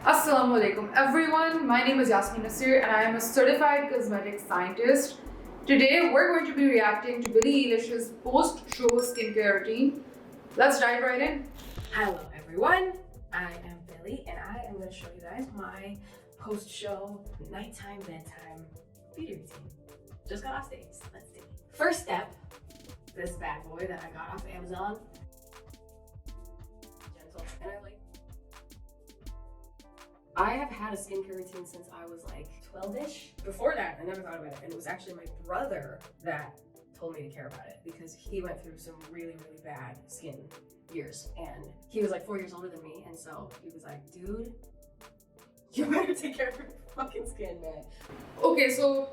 Assalamu alaikum everyone, my name is Yasmin Nasir and I am a certified cosmetic scientist. Today we're going to be reacting to Billie Eilish's post-show skincare routine. Let's dive right in. Hello everyone, I am Billy and I am going to show you guys my post-show nighttime bedtime beauty routine. Just got off stage, let's see. First step, this bad boy that I got off Amazon. Gentle, and I have had a skincare routine since I was like 12-ish. Before that, I never thought about it, and it was actually my brother that told me to care about it because he went through some really bad skin years, and he was like 4 years older than me, and so he was like, dude, you better take care of your fucking skin, man. Okay, so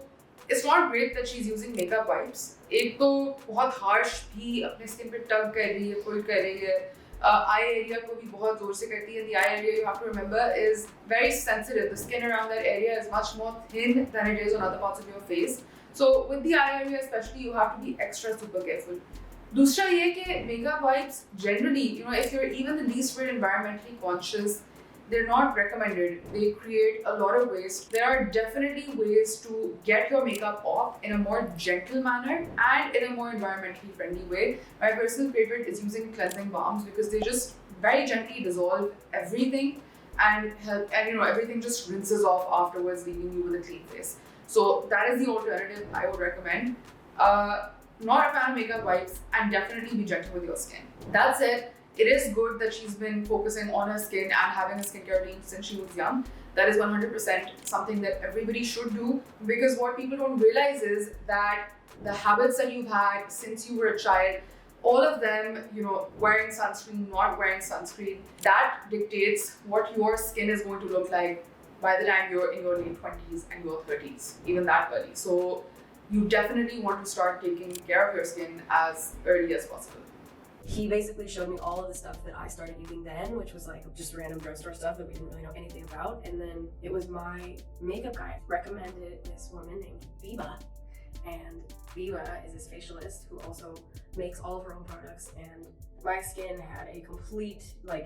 it's not great that she's using makeup wipes. एक तो बहुत harsh भी अपने skin पे tug कर रही है, pull कर रही है. Eye area को भी बहुत जोर से करती है. The eye area, you have to remember, is very sensitive. The skin around that area is much more thin than it is on other parts of your face. So with the eye area especially, you have to be extra super careful. दूसरा ये कि makeup wipes generally, if you're even the least bit environmentally conscious, they're not recommended. They create a lot of waste. There are definitely ways to get your makeup off in a more gentle manner and in a more environmentally friendly way. My personal favorite is using cleansing balms because they just very gently dissolve everything and help, and everything just rinses off afterwards, leaving you with a clean face. So that is the alternative I would recommend. Not a fan of makeup wipes, and definitely be gentle with your skin. That said, it is good that she's been focusing on her skin and having a skincare routine since she was young. That is 100% something that everybody should do, because what people don't realize is that the habits that you've had since you were a child, all of them, wearing sunscreen, not wearing sunscreen, that dictates what your skin is going to look like by the time you're in your late 20s and your 30s, even that early. So you definitely want to start taking care of your skin as early as possible. He basically showed me all of the stuff that I started using then, which was like just random drugstore stuff that we didn't really know anything about. And then it was my makeup guy recommended this woman named Biba. And Biba is this facialist who also makes all of her own products. And my skin had a complete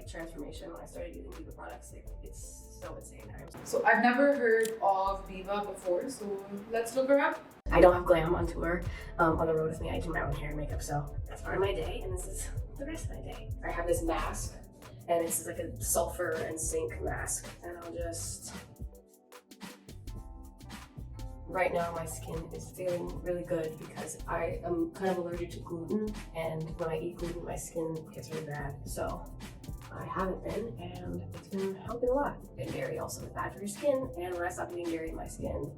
transformation when I started using Biba products. It's so insane. So I've never heard of Biba before, so let's look her up. I don't have glam on tour. On the road with me, I do my own hair and makeup, so that's part of my day, and this is the rest of my day. I have this mask, and this is like a sulfur and zinc mask, and I'll just... Right now, my skin is feeling really good because I am kind of allergic to gluten, and when I eat gluten, my skin gets really bad. So I haven't been, and it's been helping a lot. And dairy also is bad for your skin, and when I stopped eating dairy, my skin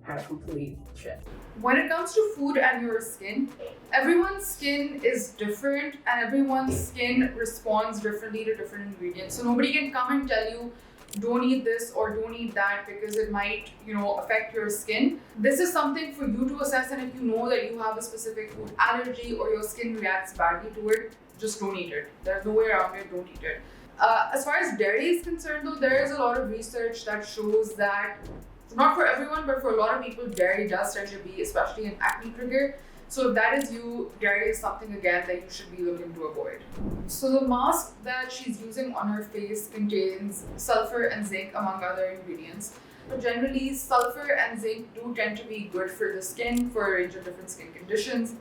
had a complete shift. When it comes to food and your skin, everyone's skin is different and everyone's skin responds differently to different ingredients. So nobody can come and tell you, don't eat this or don't eat that because it might, affect your skin. This is something for you to assess, and if you know that you have a specific food allergy or your skin reacts badly to it, just don't eat it. There's no way around it, don't eat it. As far as dairy is concerned though, there is a lot of research that shows that not for everyone, but for a lot of people, dairy does tend to be, especially an acne trigger. So if that is you, dairy is something again that you should be looking to avoid. So the mask that she's using on her face contains sulfur and zinc among other ingredients. But generally, sulfur and zinc do tend to be good for the skin for a range of different skin conditions.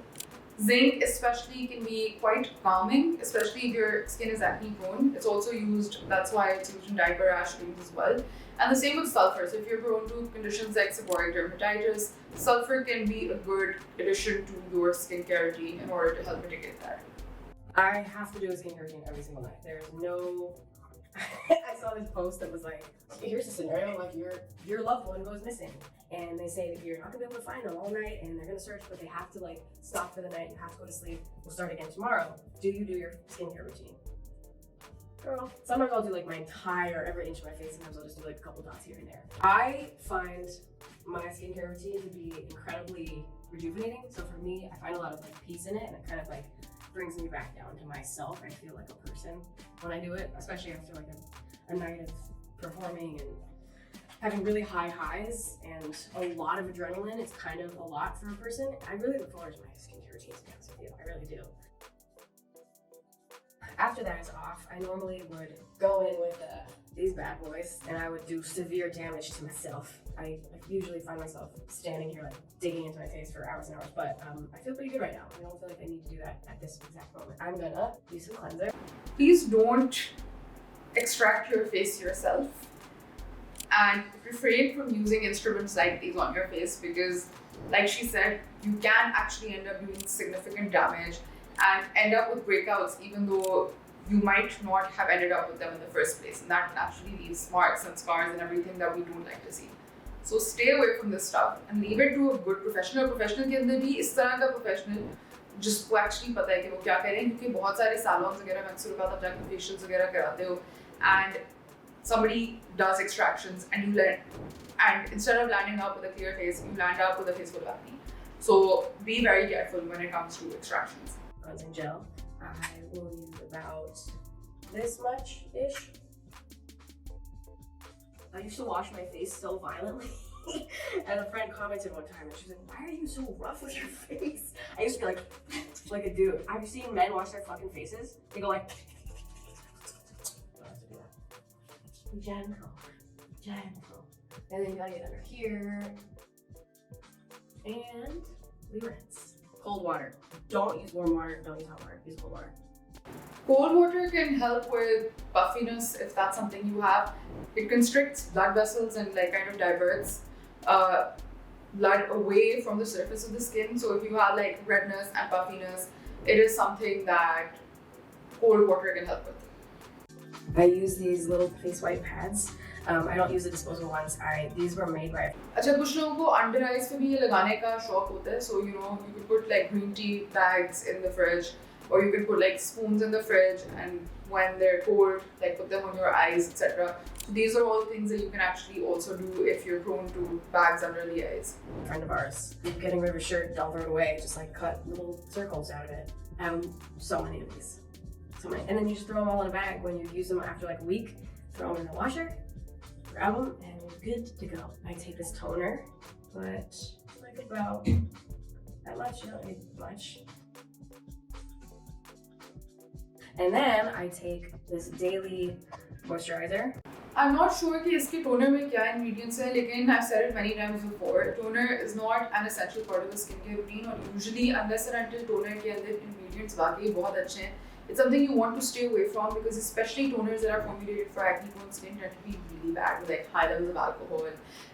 Zinc especially can be quite calming, especially if your skin is acne prone. It's also used, that's why it's used in diaper rash creams as well. And the same with sulfur. So if you're prone to conditions like seborrheic dermatitis, sulfur can be a good addition to your skincare routine in order to help mitigate that. I have to do a skincare routine every single night. There's no... I saw this post that was like, here's a scenario like your loved one goes missing, and they say that you're not gonna be able to find them all night, and they're gonna search, but they have to stop for the night. You have to go to sleep. We'll start again tomorrow. Do you do your skincare routine? Girl, sometimes I'll do my entire every inch of my face. Sometimes I'll just do a couple dots here and there. I find my skincare routine to be incredibly rejuvenating. So for me, I find a lot of peace in it, and it kind of brings me back down to myself. I feel like a person when I do it, especially after a night of performing and having really high highs and a lot of adrenaline. It's kind of a lot for a person. I really look forward to my skincare routine, to be honest with you. I really do. After that is off, I normally would go in with these bad boys and I would do severe damage to myself. I usually find myself standing here like digging into my face for hours and hours, but I feel pretty good right now. I don't feel like I need to do that at this exact moment. I'm gonna use some cleanser. Please don't extract your face yourself, and refrain from using instruments like these on your face, because like she said, you can actually end up doing significant damage and end up with breakouts even though you might not have ended up with them in the first place, and that naturally leaves marks and scars and everything that we don't like to see. So stay away from this stuff and leave it to a good professional. Professional के अंदर भी इस तरह का professional जिसको actually पता है कि वो क्या करें, क्योंकि बहुत सारे salons वगैरह मैं अक्सर आप जाके facials वगैरह कराते हो and somebody does extractions and instead of landing up with a clear face, you land up with a face full of acne. So be very careful when it comes to extractions. Cleansing gel. I will use about this much-ish. I used to wash my face so violently. And a friend commented one time and she was like, why are you so rough with your face? I used to be like a dude. I've seen men wash their fucking faces. They go like, gentle, gentle. And then you gotta get under here. And we rinse. Cold water. Don't use warm water, don't use hot water, use cold water. Cold water can help with puffiness if that's something you have. It constricts blood vessels and like kind of diverts blood away from the surface of the skin. So if you have like redness and puffiness, it is something that cold water can help with. I use these little face wipe pads. I don't use the disposable ones. These were made by. अच्छा कुछ लोगों को under eyes पे भी ये लगाने का शौक होता है. So you know you could put like green tea bags in the fridge, or you can put like spoons in the fridge, and when they're cold, like put them on your eyes, etc. So these are all things that you can actually also do if you're prone to bags under the eyes. A friend of ours, getting rid of a shirt, don't throw it away. Just like cut little circles out of it. I have so many of these. So many. And then you just throw them all in a bag. When you use them after like a week, throw them in the washer, grab them, and you're good to go. I take this toner, but like about that much, you don't need much. And then I take this daily moisturizer. I'm not sure कि इसके toner में क्या ingredients हैं, लेकिन I've said it many times before. Toner is not an essential part of the skincare routine, और usually unless and until toner के अंदर ingredients वाकई बहुत अच्छे हैं, it's something you want to stay away from, because especially toners that are formulated for acne-prone skin tend to be really bad with like high levels of alcohol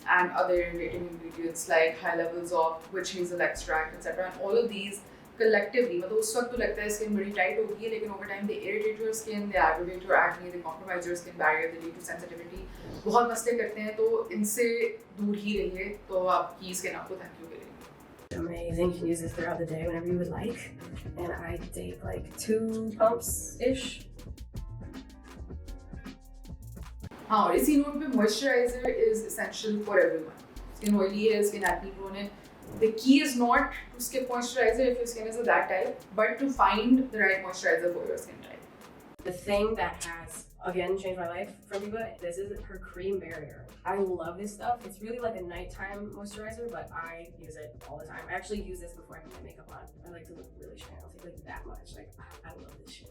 and other irritating ingredients like high levels of witch hazel extract, etc. And all of these collectively, मतलब उस वक्त तो लगता है skin बड़ी tight होगी है, लेकिन over time they irritate your skin, they aggravate your acne, they compromise your skin barrier, they lead to sensitivity. बहुत मसले करते हैं, तो इनसे दूर ही रहिए, तो आपकी skin आपको thank you करेगी. Amazing. You can use this throughout the day whenever you would like. And I take like 2 pumps-ish. हाँ, और इसी नोट पे moisturizer is essential for everyone. Skin oily है, skin acne prone है. The key is not to skip moisturizer if your skin is of that type, but to find the right moisturizer for your skin type. The thing that has, again, changed my life from Viva, this is her cream barrier. I love this stuff. It's really like a nighttime moisturizer, but I use it all the time. I actually use this before I put my makeup on. I like to look really shiny. I'll take like that much. Like, I love this shit.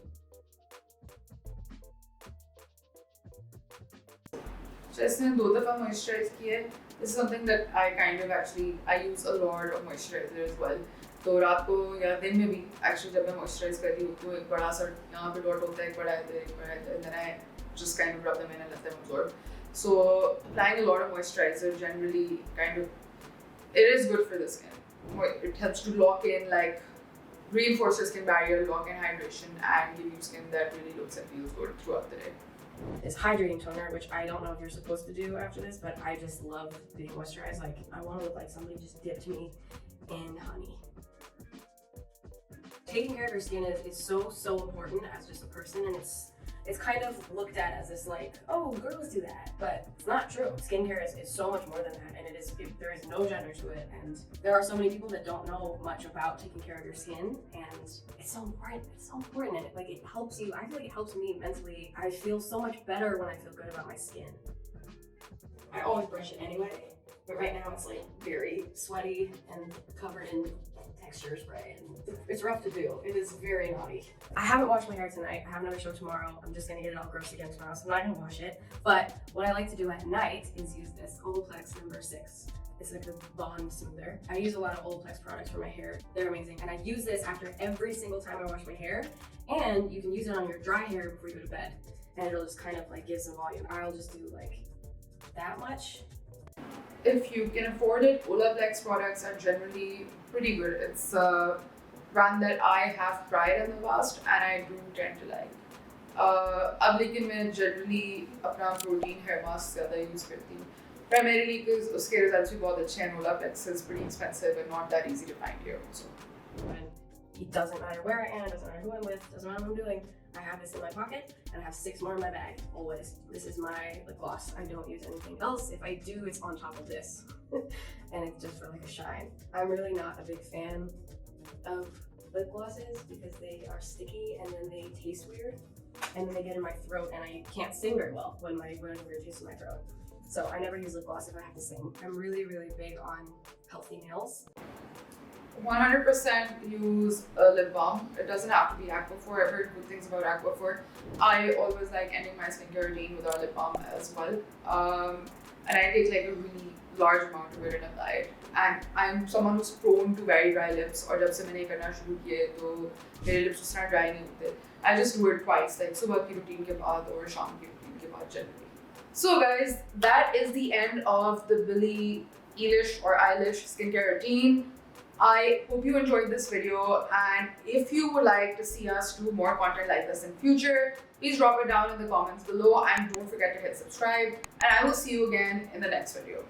जैसे मैंने 2 दफ़ा moisturize किया है. This is something that I kind of actually, I use a lot of moisturizer as well. तो रात को या दिन में भी actually जब मैं moisturize करती हूँ तो एक बड़ा सा यहाँ पे dot होता है, एक बड़ा इधर, and then I just kind of rub them in and let them absorb. So applying a lot of moisturizer generally kind of, it is good for the skin. It helps to lock in, like reinforce your skin barrier, lock in hydration, and give you skin that really looks and feels good throughout the day. This hydrating toner, which I don't know if you're supposed to do after this, but I just love being moisturized. Like, I want to look like somebody just dipped me in honey. Taking care of your skin is so important as just a person, and it's kind of looked at as this like, oh, girls do that, but it's not true. Skincare is so much more than that, and there is no gender to it, and there are so many people that don't know much about taking care of your skin, and it's so important. It's so important, and it helps you. I feel like it helps me mentally. I feel so much better when I feel good about my skin. I always brush it anyway, but right now it's like very sweaty and covered in texture spray. And it's rough to do. It is very naughty. I haven't washed my hair tonight. I have another show tomorrow. I'm just gonna get it all gross again tomorrow, so I'm not gonna wash it. But what I like to do at night is use this Olaplex number 6. It's like the Bond Smoother. I use a lot of Olaplex products for my hair. They're amazing. And I use this after every single time I wash my hair. And you can use it on your dry hair before you go to bed. And it'll just kind of like give some volume. I'll just do like that much. If you can afford it, Olaplex products are generally pretty good. It's a brand that I have tried in the past and I do tend to like. अब लेकिन मैं generally अपना protein hair mask ज़्यादा use करती हूँ. Primarily because उसके results भी बहुत अच्छे हैं. Olaplex is pretty expensive and not that easy to find here also. And it doesn't matter where I am, doesn't matter who I'm with, doesn't matter what I'm doing. I have this in my pocket and I have 6 more in my bag, always. This is my lip gloss. I don't use anything else. If I do, it's on top of this. And it's just for like a shine. I'm really not a big fan of lip glosses because they are sticky and then they taste weird. And then they get in my throat and I can't sing very well when a weird taste in my throat. So I never use lip gloss if I have to sing. I'm really, really big on healthy nails. 100% use a lip balm. It doesn't have to be Aquaphor. I've heard good things about Aquaphor. I always like ending my skincare routine with our lip balm as well. And I take like a really large amount of it and apply it. And I'm someone who's prone to very dry lips. और जब से मैंने करना शुरू किया तो मेरे lips उस तरह dry नहीं होते. I just do it twice, like सुबह की routine के बाद और शाम की routine के बाद generally. So guys, that is the end of the Billie Eilish skincare routine. I hope you enjoyed this video, and if you would like to see us do more content like this in future, please drop it down in the comments below and don't forget to hit subscribe, and I will see you again in the next video.